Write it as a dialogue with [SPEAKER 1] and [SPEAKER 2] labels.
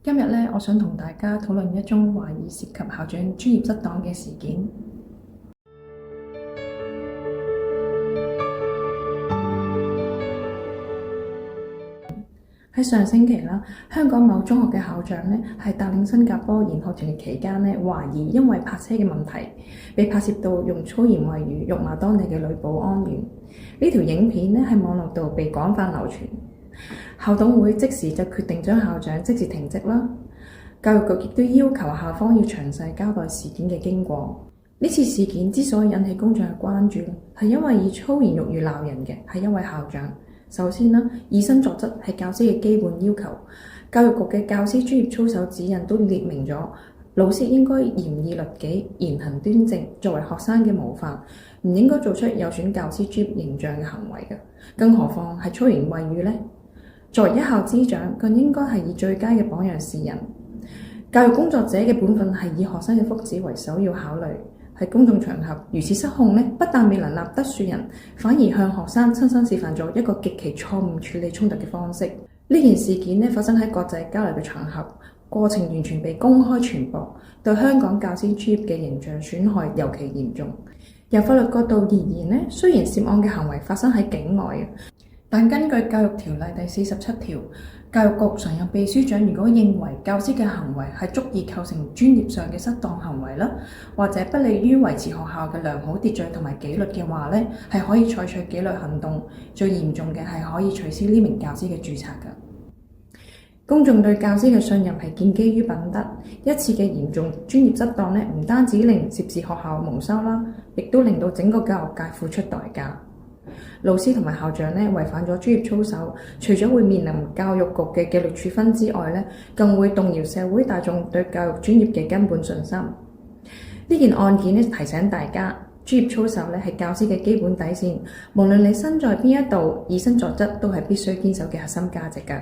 [SPEAKER 1] 今日咧，我想同大家討論一宗懷疑涉及校長專業失當嘅事件。喺上星期啦，香港某中學嘅校長咧係帶領新加坡研學團嘅期間咧，懷疑因為泊車嘅問題，被拍攝到用粗言穢語辱罵當地嘅女保安員。呢條影片咧喺網絡度被廣泛流傳，校董會即時就決定將校長即時停職啦。教育局亦都要求校方要詳細交代事件嘅經過。呢次事件之所以引起公眾嘅關注，係因為以粗言辱語鬧人嘅係一位校長。首先啦，以身作則係教師嘅基本要求。教育局嘅教師專業操守指引都列明咗，老師應該嚴以律己、言行端正，作為學生嘅模範，唔應該做出有損教師專業形象嘅行為嘅。更何況係粗言穢語呢？作為一校之長，更應該係以最佳嘅榜樣示人。教育工作者嘅本分係以學生嘅福祉為首要考慮，喺公眾場合如此失控呢，不但未能立德樹人，反而向學生親身示範咗一個極其錯誤處理衝突嘅方式。呢件事件呢，發生喺國際交流嘅場合，過程完全被公開傳播，對香港教師專業嘅形象損害尤其嚴重。由法律角度而言呢，雖然涉案嘅行為發生喺境外，但根據教育條例第47條，教育局常任秘書長如果認為教師嘅行為係足以構成專業上嘅失當行為啦，或者不利於維持學校嘅良好秩序同埋紀律嘅話呢，係可以採取紀律行動，最嚴重嘅係可以取消呢名教師嘅註冊㗎。公眾對教師嘅信任係建基於品德，一次嘅嚴重專業失當呢，唔單止令涉事學校蒙羞啦，亦都令到整個教育界付出代價。老師同埋校長呢，違反咗專業操守，除咗會面臨教育局嘅紀律處分之外呢，更會動搖社會大眾對教育專業嘅根本信心。呢件案件呢，提醒大家，專業操守呢係教師嘅基本底線，無論你身在邊一度，以身作則都係必須堅守嘅核心價值㗎。